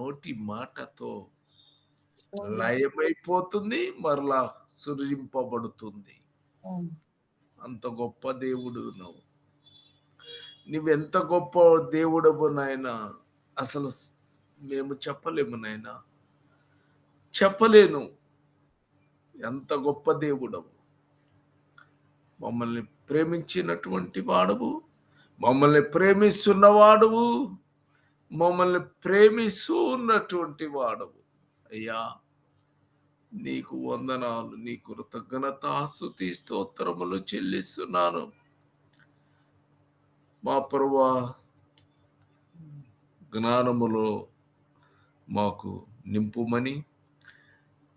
నోటి మాటతో లయమైపోతుంది, మరలా సృజింపబడుతుంది. అంత గొప్ప దేవుడు నువ్వెంత గొప్ప దేవుడవు నాయనా, అసలు మేము చెప్పలేము నాయనా, చెప్పలేను. ఎంత గొప్ప దేవుడవు, మమ్మల్ని ప్రేమించినటువంటి వాడవు, మమ్మల్ని ప్రేమిస్తున్నవాడవు, మమ్మల్ని ప్రేమిస్తూ ఉన్నటువంటి వాడవు. అయ్యా నీకు వందనాలు, నీ కృతజ్ఞత స్తుతి స్తోత్రములు చెల్లిస్తున్నాను. మా ప్రభువా, జ్ఞానములో మాకు నింపుమని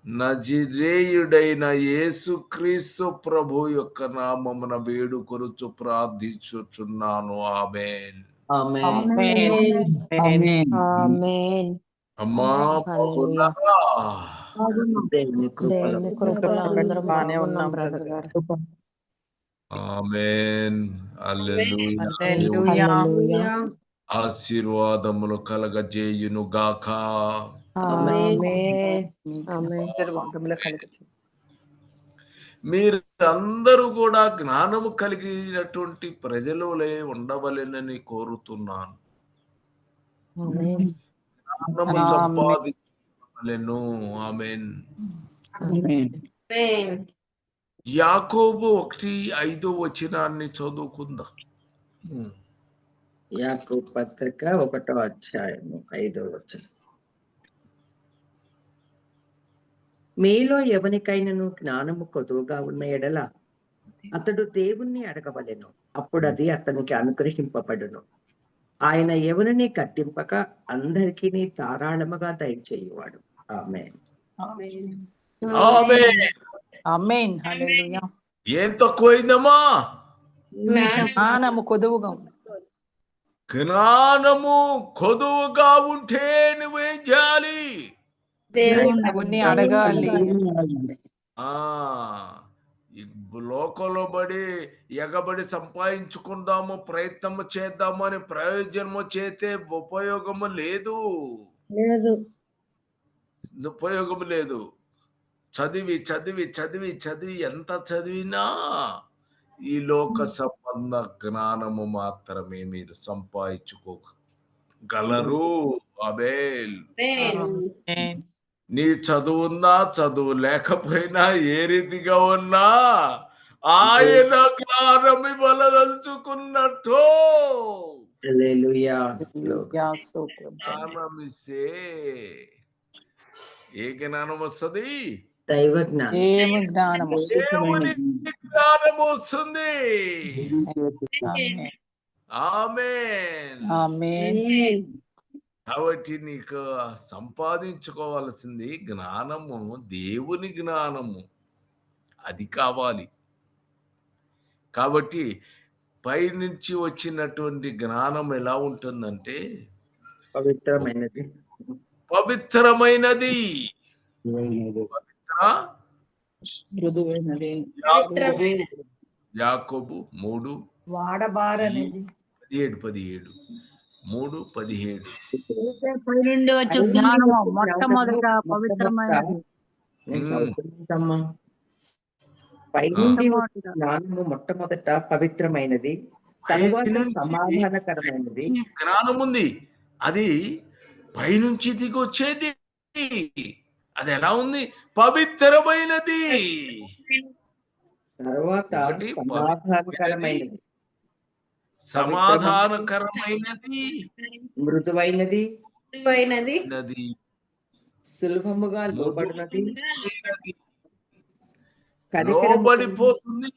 నజరేయుడైన యేసుక్రీస్తు ప్రభు యొక్క నామమున వేడుకొనుచు ప్రార్థించుచున్నాను. ఆమేన్. అమ్మా బాగున్నారా? ఆమేన్. హల్లెలూయా. ఆశీర్వాదములు కలగజేయును గాక. మీరందరూ కూడా జ్ఞానము కలిగినటువంటి ప్రజలులే ఉండవలెనని కోరుతున్నాను. జ్ఞానము సంపాదించవలెను. ఆమేన్. యాకోబు 1:5 చదువుకుందాం. యాకోబు పత్రిక 1వ అధ్యాయము 5వ వచనం. మీలో ఎవనికైనను జ్ఞానము కొదువుగా ఉన్న ఎడల అతడు దేవుణ్ణి అడగవలెను, అప్పుడు అది అతనికి అనుగ్రహింపబడును. ఆయన ఎవరిని కట్టింపక అందరికీ ధారాళముగా దయచేయువాడు. ఆమేన్. ఆమేన్. ఏం తక్కువైందమ్మా? జ్ఞానము కొదువుగా. జ్ఞానము కొదువుగా ఉంటే నువ్వేం చేయాలి? దేవుణ్ణి అడగాలి. లోకంలో పడి ఎగబడి సంపాదించుకుందాము, ప్రయత్నము చేద్దాము అని ప్రయోజనము చేతే ఉపయోగము లేదు. ఉపయోగము లేదు. చదివి చదివి చదివి చదివి ఎంత చదివినా ఈ లోక సంబంధ జ్ఞానము మాత్రమే మీరు సంపాదించుకోగలరు. ఆమేన్. నీ చదువున్నా చదువు లేకపోయినా ఏ రీతిగా ఉన్నా ఆయన జ్ఞానం ఇవ్వదలుచుకున్నట్టు జ్ఞానమిస్తే ఏ జ్ఞానం వస్తుంది? దైవ జ్ఞానం. దేవుని జ్ఞానం వస్తుంది. ఆమేన్. కాబట్టి నీకు సంపాదించుకోవాల్సింది జ్ఞానము, దేవుని జ్ఞానము, అది కావాలి. కాబట్టి పైనుంచి వచ్చినటువంటి జ్ఞానం ఎలా ఉంటుందంటే పవిత్రమైనది. యాకోబు 3 వాడబారనిది 17 3:17. పైనుండి వచ్చు జ్ఞానము మొట్టమొదట పవిత్రమైనది. పైనుండి జ్ఞానము మొట్టమొదట పవిత్రమైనది, తరువాత సమాధానకరమైనది. జ్ఞానం ఉంది, అది పైనుంచి దిగొచ్చేది. అది ఎలా ఉంది? పవిత్రమైనది, తర్వాత సమాధానకరమైనది, మృదువైనది, సులభముగా లోబడిపోతుంది,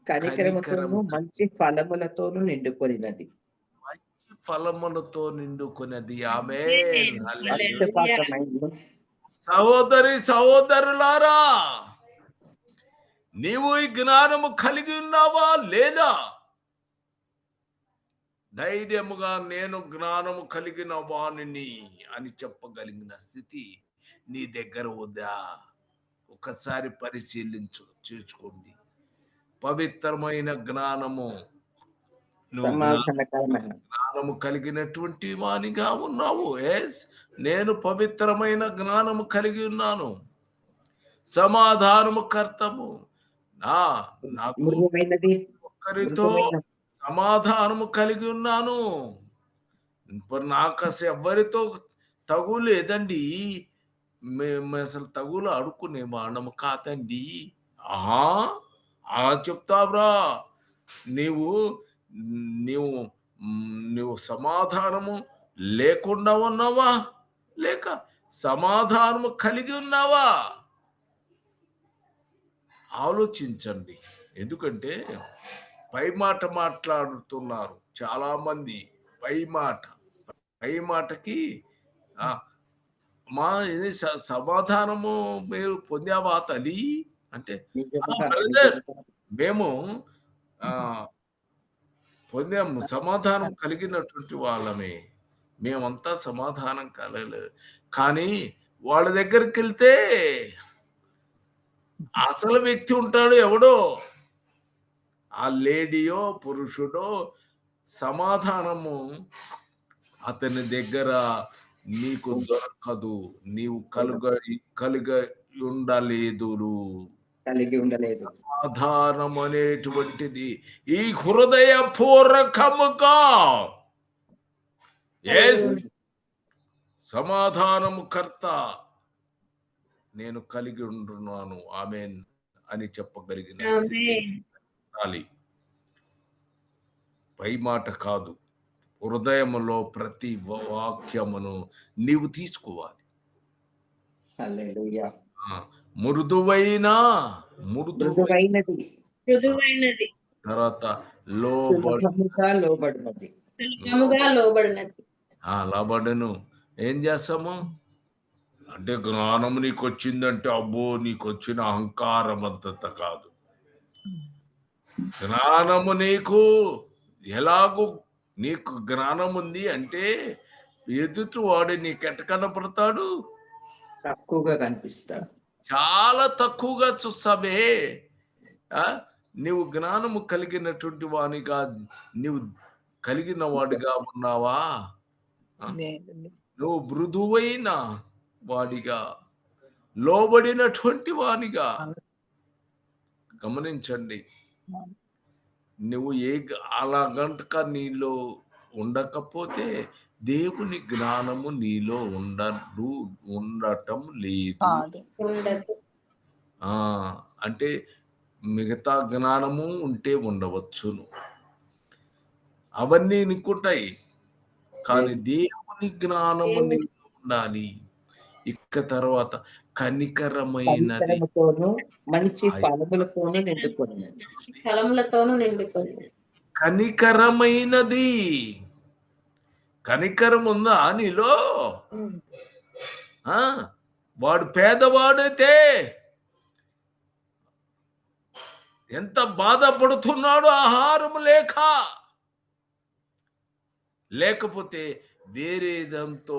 కనికరముతోను మంచి ఫలములతోను నిండుకొనినది. ఫలములతో నిండుకున్నది. ఆమేన్. సహోదరి సహోదరులారా, నీవు ఈ జ్ఞానము కలిగి ఉన్నావా లేదా? ధైర్యముగా నేను జ్ఞానము కలిగిన వాణిని అని చెప్పగలిగిన స్థితి నీ దగ్గర ఉందా? ఒకసారి చూసుకోండి. పవిత్రమైన జ్ఞానము నువ్వు సమాధానకరమైన జ్ఞానము కలిగినటువంటి వానిగా ఉన్నావు. ఎస్, నేను పవిత్రమైన జ్ఞానము కలిగి ఉన్నాను, సమాధానము కర్తము. నాకు మృదువైనది ఒక్కరితో సమాధానము కలిగి ఉన్నాను. ఇప్పుడు నాకు అసలు ఎవరితో తగు లేదండి. మేము అసలు తగులు అడుక్కునే వాళ్ళము కాదండి. అలా చెప్తావురా? నీవు నీవు నువ్వు సమాధానము లేకుండా ఉన్నావా, లేక సమాధానము కలిగి ఉన్నావా? ఆలోచించండి. ఎందుకంటే పై మాట మాట్లాడుతున్నారు చాలా మంది. పై మాటకి మా ఇది సమాధానము మీరు పొందావా తల్లి అంటే, బ్రదర్ మేము పొందాము, సమాధానం కలిగినటువంటి వాళ్ళమే, మేమంతా సమాధానం కలగలేదు. కానీ వాళ్ళ దగ్గరికి వెళ్తే అసలు వ్యక్తి ఉంటాడు ఎవడో, ఆ లేడీయో పురుషుడో, సమాధానము అతని దగ్గర నీకు దొరకదు. నీవు కలిగి ఉండలేదు. సమాధానం అనేటువంటిది ఈ హృదయపూర్వకముగా సమాధానము కర్త నేను కలిగి ఉంటున్నాను, ఆమేన్ అని చెప్పగలిగిన స్థితి. పై మాట కాదు, హృదయములో ప్రతి వాక్యమును నీవు తీసుకోవాలి. మృదువైనది తర్వాత లోబడును. ఏం చేస్తాము అంటే, జ్ఞానము నీకు వచ్చిందంటే అబ్బో నీకు వచ్చిన అహంకారం అంత కాదు. జ్ఞానము నీకు జ్ఞానం ఉంది అంటే ఎదుటి వాడు నీకెట్ట కనపడతాడు? తక్కువగా కనిపిస్తాడు, చాలా తక్కువగా చూస్తావే. నీవు జ్ఞానము కలిగినటువంటి వానిగా, నీవు కలిగిన వాడిగా ఉన్నావా? నువ్వు మృదువైన వాడిగా, లోబడినటువంటి వానిగా. గమనించండి, నువ్వు అలా గంటక నీలో ఉండకపోతే దేవుని జ్ఞానము నీలో ఉండటం లేదు. అంటే మిగతా జ్ఞానము ఉంటే ఉండవచ్చును, అవన్నీ నీకుంటాయి, కానీ దేవుని జ్ఞానము నీలో ఉండాలి. ఇక తర్వాత కనికరమైనది, మంచి ఫలములతోనూ నిండుకొని. కనికరమైనది. కనికరం ఉందా నీలో? వాడు పేదవాడైతే ఎంత బాధపడుతున్నాడు, ఆహారం లేకపోతే వేరే దాంతో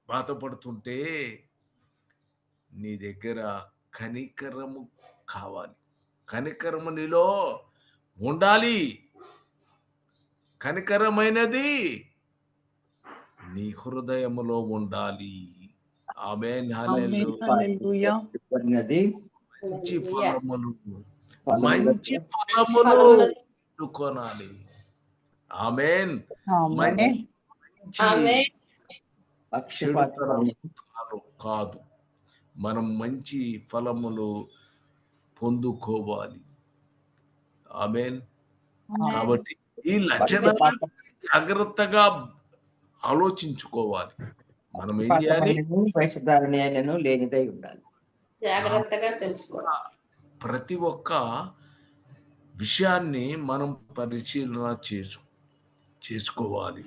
బాధపడుతుంటే నీ దగ్గర కనికరము కావాలి. కనికరము నీలో ఉండాలి. కనికరమైనది నీ హృదయములో ఉండాలి. ఆమేన్, హల్లెలూయా. మంచి ఫలములు కొనాలి. ఆమేన్. కాదు, మనం మంచి ఫలములు పొందుకోవాలి. ఆమేన్. కాబట్టి ఈ లక్షణాలను జాగ్రత్తగా ఆలోచించుకోవాలి. మనం ఏం చేయాలి? లేనిదై ఉండాలి, జాగ్రత్తగా తెలుసుకోవాలి. ప్రతి ఒక్క విషయాన్ని మనం పరిశీలన చేసుకోవాలి.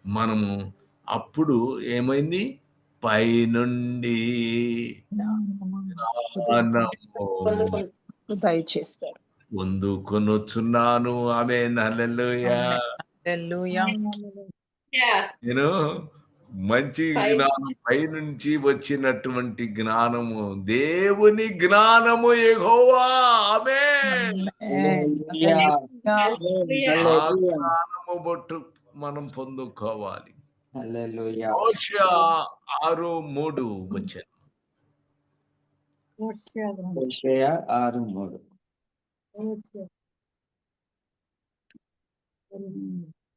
మనము అప్పుడు ఏమైంది? పైనుండి దయచేస్తారు పొందుకొనొచ్చున్నాను. ఆమేన్, హల్లెలూయా. నేను మంచి పై జ్ఞానం పైనుంచి వచ్చినటువంటి జ్ఞానము, దేవుని జ్ఞానము యెహోవా. ఆమేన్. హల్లెలూయా. ఆ హల్లెలూయా. జ్ఞానము బట్టు మనం పొందుకోవాలి. హల్లెలూయా. హోషేయ 6:3 వచ్చాను. హోషేయ 6:3.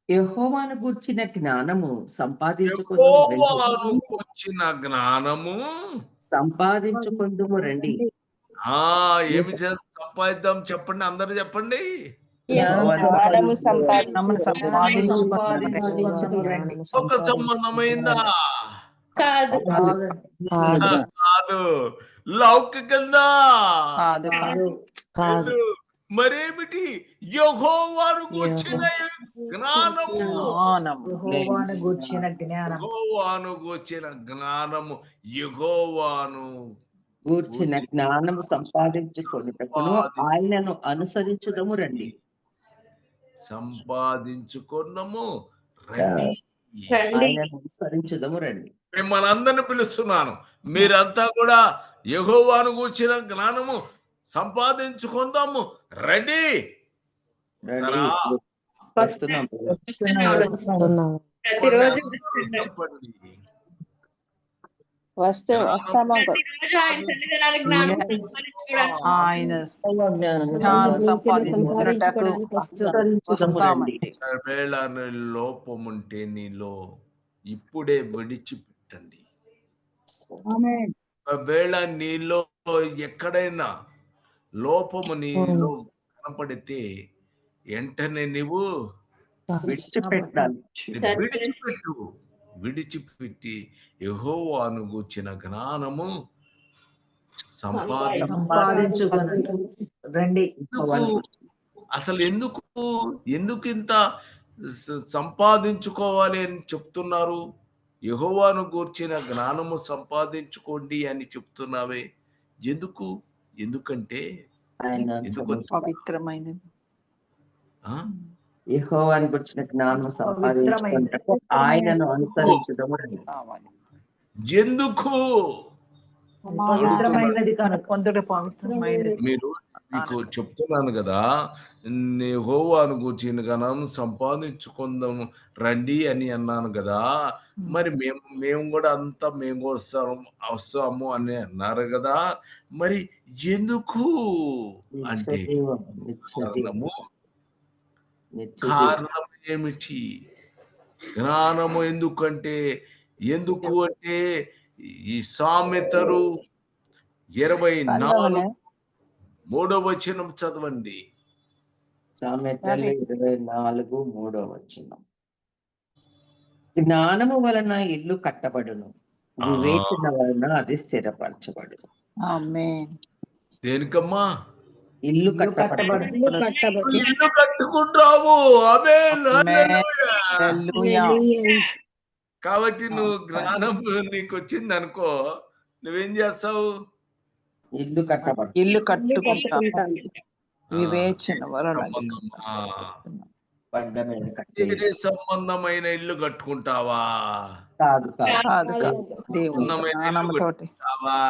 యెహోవాను గూర్చిన జ్ఞానము సంపాదించుకొందుము రండి. యెహోవాను గూర్చిన జ్ఞానము సంపాదించుకొందుము రండి. ఏమి సంపాదిద్దాం చెప్పండి, అందరూ చెప్పండి. యెహోవాను జ్ఞానము జ్ఞానము సంపాదించుకొనుము రండి. ఒక సంబంధమైందా? కాదు కాదు. లౌకికందా? కాదు కాదు లేదు. మరేమిటి? యెహోవాను గూర్చిన జ్ఞానము. యెహోవాను గూర్చిన జ్ఞానం. యెహోవాను గూర్చిన జ్ఞానము, యెహోవాను గూర్చిన జ్ఞానము సంపాదించుకొనుటకును ఆయనను అనుసరించుదము రండి. సంపాదించుకున్నాము రండి. ఆయనను అనుసరించుదము రండి. మిమ్మల్ని అందరిని పిలుస్తున్నాను. మీరంతా కూడా యెహోవాను గూర్చిన జ్ఞానము సంపాదించుకుందాము రండి. రండి. సరా? వస్తున్నాం. ప్రతిరోజు చెప్పండి. వస్తామా ప్రతిరోజు ఆయన సన్నిధానానికి జ్ఞానం సంపాదించుకోవడానికి ఆయన జ్ఞానం సంపాదించుటకు అనుసరించుదము రండి. ఒకవేళ నీ లోపముంటే నీలో ఇప్పుడే విడిచిపెట్టండి. ఒకవేళ నీలో ఎక్కడైనా లోపము నీలో కనపడితే వెంటనే నీవు విడిచిపెట్టాలి. విడిచిపెట్టి యెహోవాను గూర్చిన జ్ఞానము సంపాదించుకొనుట రండి. అసలు ఎందుకు ఇంత సంపాదించుకోవాలి అని చెప్తున్నారు? యెహోవాను గూర్చిన జ్ఞానము సంపాదించుకోండి అని చెప్తున్నావే, ఎందుకంటే ఆయన పవిత్రమైనది. ఆ? యెహోవాను గూర్చిన జ్ఞానము సంపాదించుకొనుటకు ఆయనను అనుసరించుదము రండి. ఎందుకు? పవిత్రమైనది కనుక. పవిత్రమైనది. మీకు చెప్తున్నాను కదా, యెహోవాను గూర్చిన జ్ఞానం సంపాదించుకుందాము రండి అని అన్నాను కదా. మరి మేము కూడా అంతా మేము వస్తాము అని అన్నారు కదా. మరి ఎందుకు అంటే కారణం ఏమిటి? జ్ఞానము ఎందుకు అంటే ఈ సామెతలు 24:3 చదవండి. సామెతలు 24:3. జ్ఞానము వలన ఇల్లు కట్టబడును, వివేచన వలన అది స్థిరపరచబడును. ఆమేన్. దేనికమ్మా? ఇల్లు కట్టబడును. ఇల్లు కట్టుకుంటావు. ఆమేన్. హల్లెలూయా. కాబట్టి నువ్వు జ్ఞానం నీకు వచ్చింది అనుకో, నువ్వేం చేస్తావు? ఇల్లు కట్టబడును. ఇల్లు కట్టుకుంటాము. వివేచన వలన బండ మీద కట్టి. వేరే సంబంధమైన ఇల్లు కట్టుకుంటావా? కాదు కాదు. కాదు కాదు. దేవుని జ్ఞానముతోటి. కట్టుకుంటావా?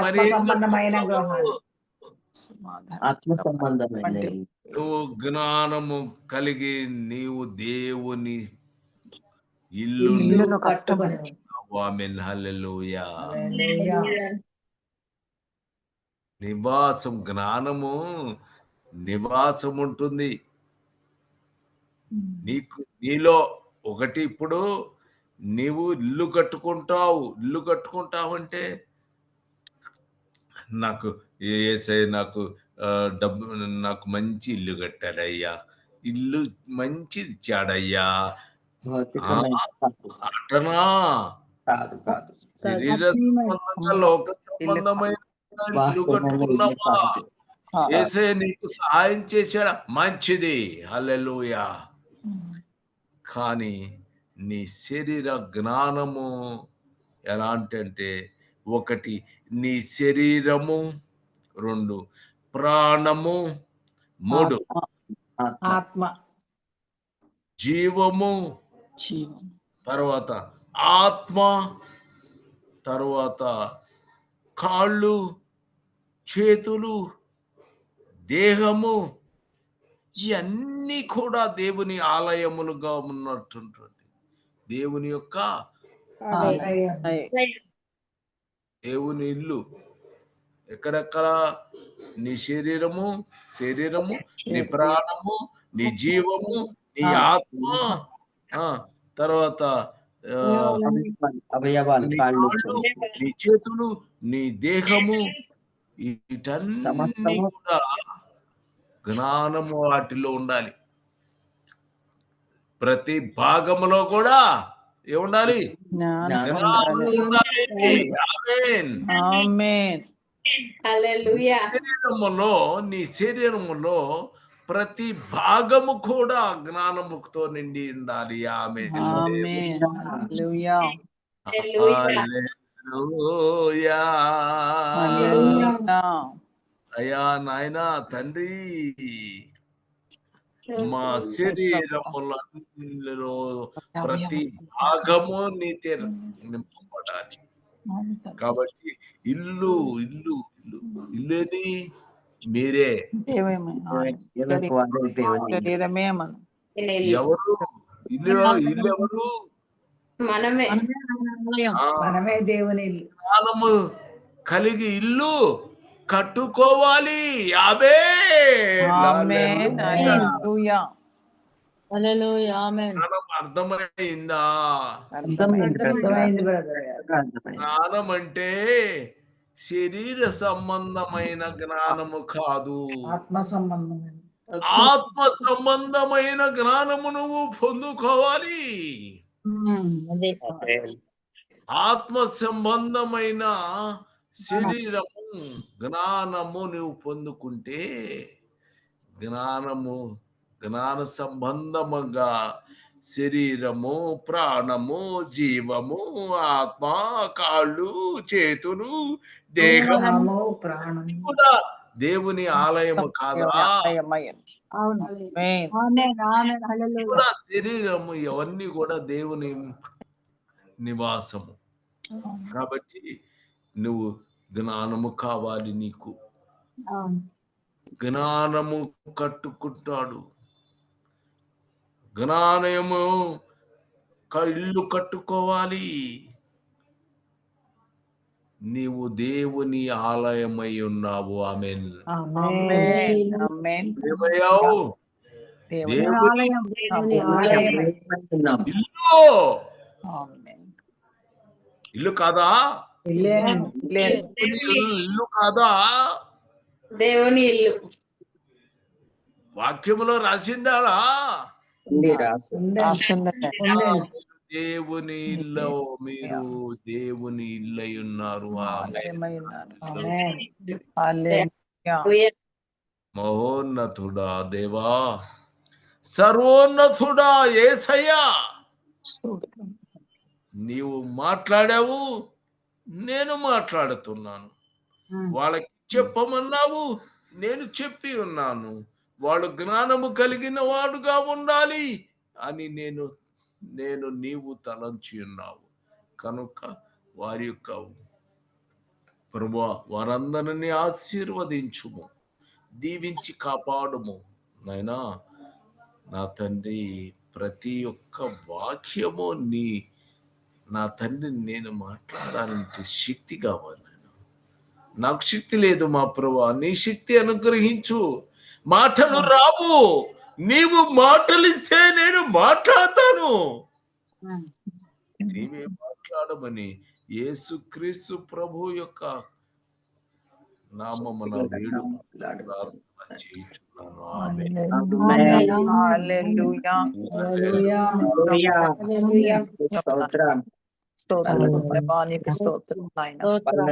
మరి సంబంధమైన ఆత్మ సంబంధమైన ఇల్లు. నువ్వు జ్ఞానము కలిగి నీవు దేవుని ఇల్లును కట్టుకొని. ఆమేన్. హల్లెలూయా. నివాసం, జ్ఞానము నివాసం ఉంటుంది నీలో. ఒకటి, ఇప్పుడు నీవు ఇల్లు కట్టుకుంటావు అంటే నాకు డబ్బు, నాకు మంచి ఇల్లు కట్టాడయ్యా, ఇల్లు మంచిది ఇచ్చాడయ్యా అటనా? కాదు కాదు. శరీర సంబంధంగా లోక సంబంధమైన ఇల్లు కట్టుకున్నావా? యేసే నీకు సహాయం చేశాడా? మంచిది. హల్లెలూయా. కానీ నీ శరీర జ్ఞానము ఎలాంటి, ఒకటి నీ శరీరము, 2 ప్రాణము, 3 ఆత్మ, జీవము, జీవం. తర్వాత ఆత్మ, తర్వాత కాళ్ళు, చేతులు, దేహము, ఇవన్నీ కూడా దేవుని ఆలయములుగా ఉన్నటువంటి దేవుని యొక్క దేవుని ఇల్లు. ఎక్కడెక్కడ నీ శరీరము, నీ ప్రాణము, నీ జీవము, నీ ఆత్మ, తర్వాత అవయవాలు, నీ కాళ్ళు, కాళ్ళు, నీ చేతులు, నీ దేహము, వీటన్నీ సమస్తము కూడా జ్ఞానము వాటిలో ఉండాలి. ప్రతి భాగములో కూడా ఏముండాలి? జ్ఞానం జ్ఞానము ఉండాలి. ఉండాలి. ఆమేన్. ఆమేన్. హల్లెలూయా. నీ శరీరములో ప్రతి భాగము కూడా జ్ఞానముతో నిండి ఉండాలి. ఆమేన్. ఆమేన్. హల్లెలూయా. హల్లెలూయా. హల్లెలూయా. అయ్యా నాయనా తండ్రి, మా శరీరములో ప్రతి భాగము నీతే నింపబడాలి. కాబట్టి ఇల్లు ఇల్లు ఇల్లు ఇల్లేది మీరే. దేవమే. ఎవరికి వారు దేవుని శరీరమే మనం. ఎవరు ఇల్లు? ఇల్లు ఎవరు? మనమే. మనమే దేవుని ఇల్లు. జ్ఞానము కలిగి ఇల్లు కట్టుకోవాలి. ఆమేన్. ఆమేన్. హల్లెలూయా. హల్లెలూయా. ఆమేన్. జ్ఞానం అర్థమైందా? అర్థమైంది. అర్థమైంది బ్రదర్. జ్ఞానం అంటే శరీర సంబంధమైన జ్ఞానము కాదు, ఆత్మ సంబంధమైన ఆత్మ సంబంధమైన జ్ఞానము నువ్వు పొందుకోవాలి. అదే ఆత్మ సంబంధమైన శరీరము జ్ఞానము నువ్వు పొందుకుంటే జ్ఞాన సంబంధముగా శరీరము, ప్రాణము, జీవము, ఆత్మ, కాళ్ళు, చేతులు, దేహము ప్రాణం కూడా దేవుని ఆలయము కాదా? అవును. ఆమేన్. ఆమేన్. ఆమేన్. హల్లెలూయా. కూడా శరీరము ఇవన్నీ కూడా దేవుని నివాసము. కాబట్టి నువ్వు జ్ఞానము కావాలి. నీకు అవును. జ్ఞానము కట్టుకుంటాడు. జ్ఞానము ఇల్లు కట్టుకోవాలి. నీవు దేవుని ఆలయమై ఉన్నావు. ఆమేన్. ఆమేన్. ఆమేన్. ఏమయ్యావు? దేవుని ఇల్లు. ఆమేన్. ఇల్లు కాదా? ఇల్లు కాదా? దేవుని ఇల్లు. వాక్యములో రాసిందా? దేవుని ఇల్లు, మీరు దేవుని ఇల్లై ఉన్నారు. మహోన్నతుడా దేవా, సర్వోన్నతుడా యేసయ్యా, నీవు మాట్లాడావు, నేను మాట్లాడుతున్నాను. వాళ్ళకి చెప్పమన్నావు, నేను చెప్పి ఉన్నాను. వాళ్ళు జ్ఞానము కలిగిన వాడుగా ఉండాలి అని నీవు తలంచి ఉన్నావు. కనుక వారి యొక్క ప్రభువా, వారందరినీ ఆశీర్వదించుము, దీవించి కాపాడుము నాయనా. నా తండ్రి, ప్రతి ఒక్క వాక్యము నా తండ్రి నేను మాట్లాడాలంటే శక్తి కావాలి. నాకు శక్తి లేదు మా ప్రభువా, నీ శక్తి అనుగ్రహించు. మాటలు రావు, నీవు మాటలిస్తే నేను మాట్లాడతాను. నీవే మాట్లాడమని యేసుక్రీస్తు ప్రభు యొక్క నామమున వేడు ప్రార్థన చేయుచున్నాను. ఆమేన్. హల్లెలూయా. హల్లెలూయా. స్తోత్రం. స్తోత్రం. దేవానికి స్తోత్రం నాయనా. స్తోత్రం.